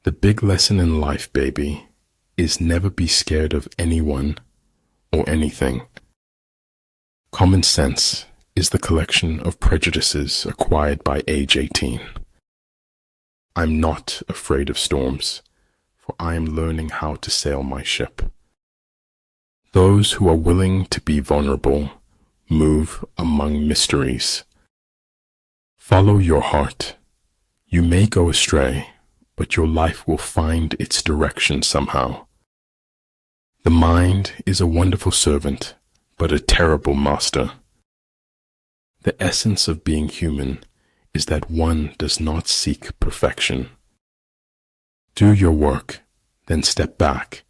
The big lesson in life, baby, is never be scared of anyone or anything. Common sense is the collection of prejudices acquired by age 18. I'm not afraid of storms, for I am learning how to sail my ship. Those who are willing to be vulnerable move among mysteries. Follow your heart. You may go astray, but your life will find its direction somehow. The mind is a wonderful servant, but a terrible master. The essence of being human is that one does not seek perfection. Do your work, then step back,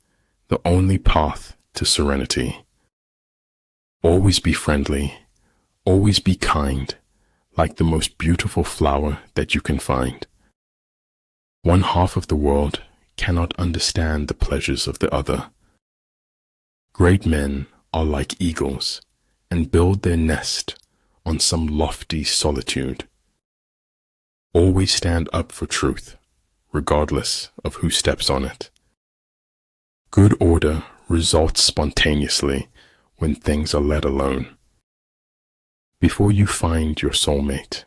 the only path to serenity. Always be friendly, always be kind, like the most beautiful flower that you can find. One half of the world cannot understand the pleasures of the other. Great men are like eagles and build their nest on some lofty solitude. Always stand up for truth, regardless of who steps on it. Good order results spontaneously when things are let alone. Before you find your soulmate,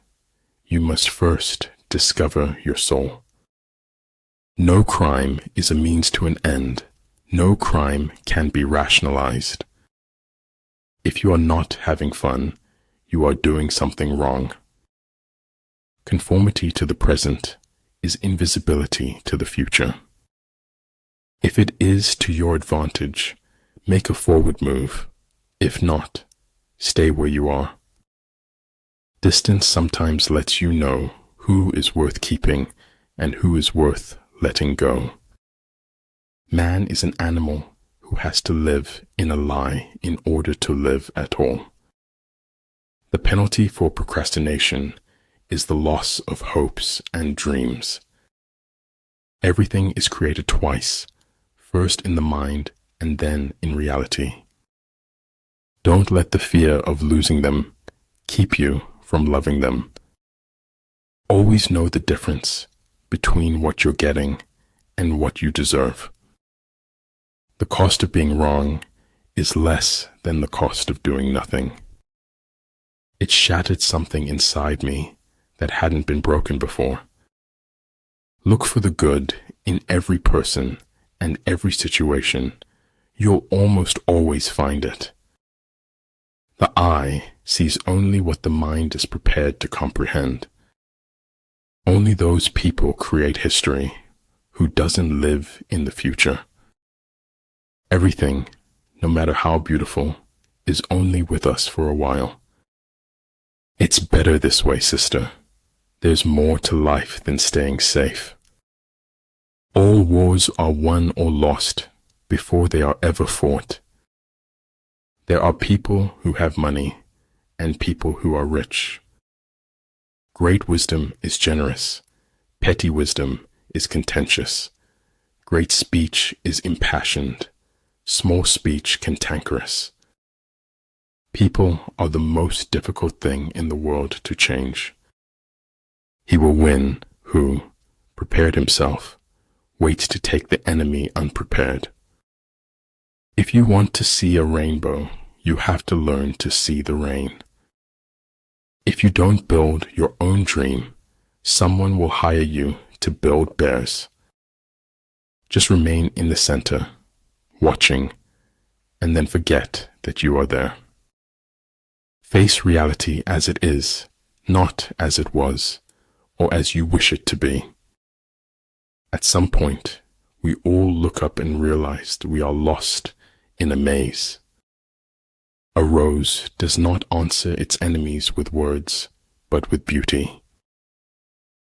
you must first discover your soul. No crime is a means to an end. No crime can be rationalized. If you are not having fun, you are doing something wrong. Conformity to the present is invisibility to the future. If it is to your advantage, make a forward move. If not, stay where you are. Distance sometimes lets you know who is worth keeping and who is worth letting go. Man is an animal who has to live in a lie in order to live at all. The penalty for procrastination is the loss of hopes and dreams. Everything is created twice, first in the mind and then in reality. Don't let the fear of losing them keep you from loving them. Always know the difference between what you're getting and what you deserve. The cost of being wrong is less than the cost of doing nothing. It shattered something inside me that hadn't been broken before. Look for the good in every person and every situation. You'll almost always find it. The eye sees only what the mind is prepared to comprehend. Only those people create history who doesn't live in the future. Everything, no matter how beautiful, is only with us for a while. It's better this way, sister. There's more to life than staying safe. All wars are won or lost before they are ever fought. There are people who have money and people who are rich. Great wisdom is generous. Petty wisdom is contentious. Great speech is impassioned. Small speech cantankerous. People are the most difficult thing in the world to change. He will win who, prepared himself, waits to take the enemy unprepared. If you want to see a rainbow, you have to learn to see the rain. If you don't build your own dream, someone will hire you to build bears. Just remain in the center, watching, and then forget that you are there. Face reality as it is, not as it was, or as you wish it to be. At some point, we all look up and realize that we are lost in a maze. A rose does not answer its enemies with words, but with beauty.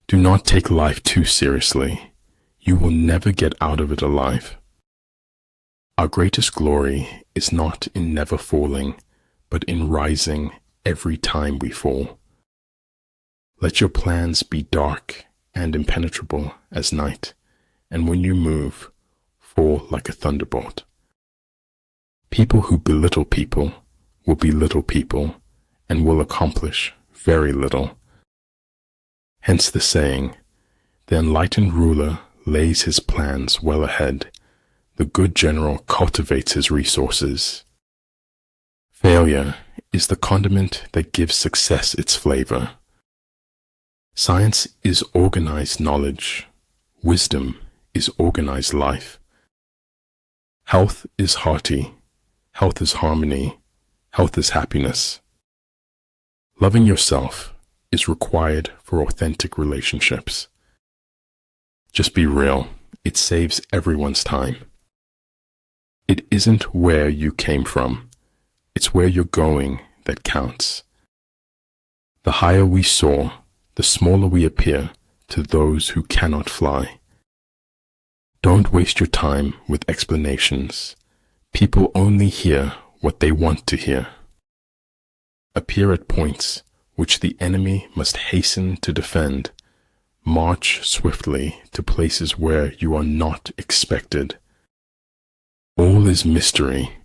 Do not take life too seriously. You will never get out of it alive. Our greatest glory is not in never falling, but in rising every time we fall. Let your plans be dark and impenetrable as night, and when you move, fall like a thunderbolt. People who belittle people will belittle people and will accomplish very little. Hence the saying, the enlightened ruler lays his plans well ahead. The good general cultivates his resources. Failure is the condiment that gives success its flavor. Science is organized knowledge. Wisdom is organized life. Health is hearty. Health is harmony. Health is happiness. Loving yourself is required for authentic relationships. Just be real. It saves everyone's time. It isn't where you came from. It's where you're going that counts. The higher we soar, the smaller we appear to those who cannot fly. Don't waste your time with explanations. People only hear what they want to hear. Appear at points which the enemy must hasten to defend. March swiftly to places where you are not expected. All is mystery,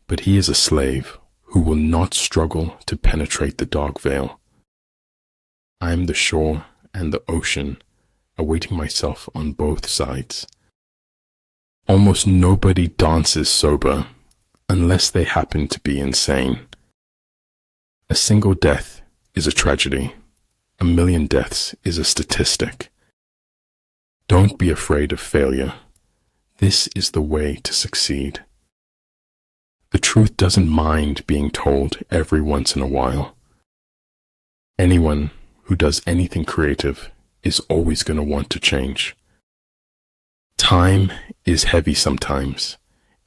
but he is a slave who will not struggle to penetrate the dark veil. I am the shore and the ocean, awaiting myself on both sides. Almost nobody dances sober, unless they happen to be insane. A single death is a tragedy. 1,000,000 deaths is a statistic. Don't be afraid of failure. This is the way to succeed. The truth doesn't mind being told every once in a while. Anyone who does anything creative is always going to want to change. Time is heavy sometimes.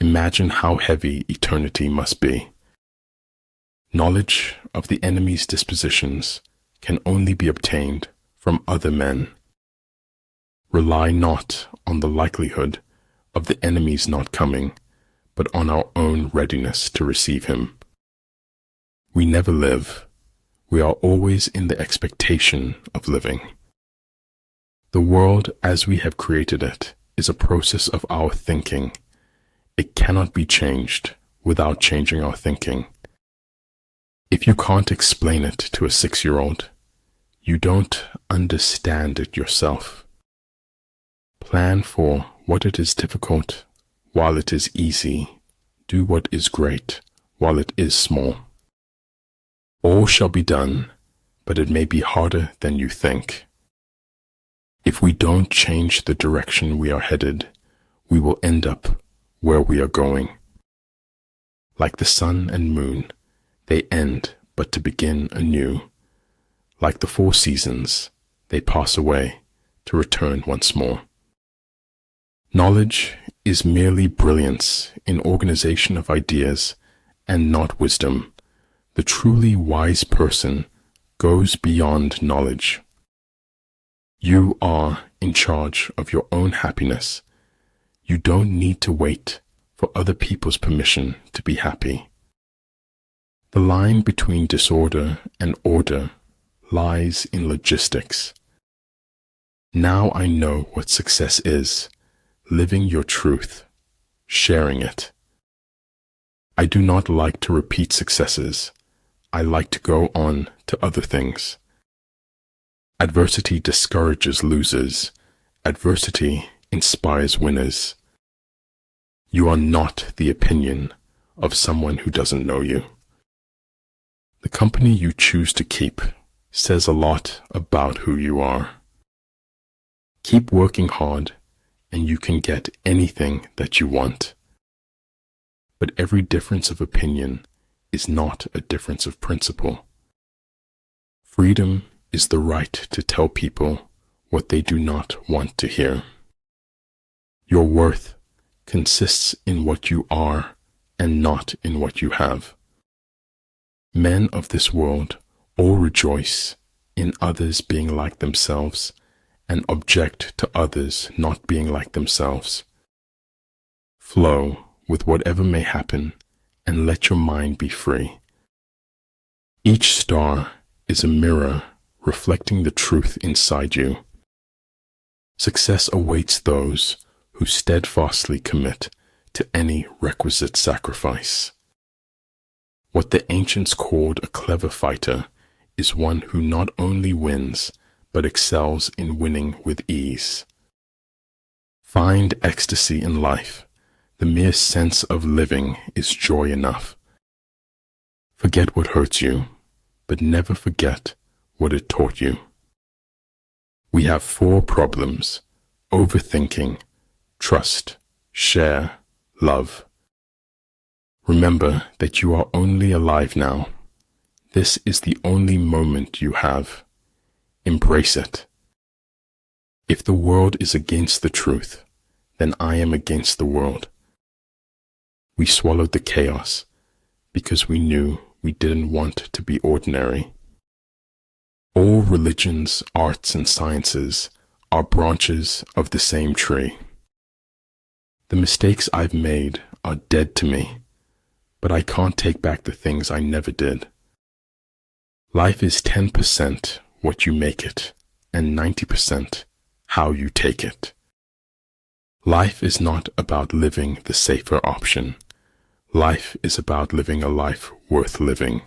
Imagine how heavy eternity must be. Knowledge of the enemy's dispositions can only be obtained from other men. Rely not on the likelihood of the enemy's not coming, but on our own readiness to receive him. We never live. We are always in the expectation of living. The world as we have created it is a process of our thinking. It cannot be changed without changing our thinking. If you can't explain it to a 6-year-old, you don't understand it yourself. Plan for what it is difficult while it is easy. Do what is great while it is small. All shall be done, but it may be harder than you think. If we don't change the direction we are headed, we will end up where we are going. Like the sun and moon, they end but to begin anew. Like the 4 seasons, they pass away to return once more. Knowledge is merely brilliance in organization of ideas and not wisdom. The truly wise person goes beyond knowledge. You are in charge of your own happiness. You don't need to wait for other people's permission to be happy. The line between disorder and order lies in logistics. Now I know what success is: living your truth, sharing it. I do not like to repeat successes. I like to go on to other things. Adversity discourages losers. Adversity inspires winners. You are not the opinion of someone who doesn't know you. The company you choose to keep says a lot about who you are. Keep working hard, and you can get anything that you want. But every difference of opinion is not a difference of principle. Freedom is the right to tell people what they do not want to hear. Your worth consists in what you are and not in what you have. Men of this world all rejoice in others being like themselves and object to others not being like themselves. Flow with whatever may happen and let your mind be free. Each star is a mirror reflecting the truth inside you. Success awaits those who steadfastly commit to any requisite sacrifice. What the ancients called a clever fighter is one who not only wins, but excels in winning with ease. Find ecstasy in life. The mere sense of living is joy enough. Forget what hurts you, but never forget what it taught you. We have 4 problems: overthinking, trust, share, love. Remember that you are only alive now. This is the only moment you have. Embrace it. If the world is against the truth, then I am against the world. We swallowed the chaos because we knew we didn't want to be ordinary. All religions, arts, and sciences are branches of the same tree. The mistakes I've made are dead to me, but I can't take back the things I never did. Life is 10% what you make it, and 90% how you take it. Life is not about living the safer option. Life is about living a life worth living.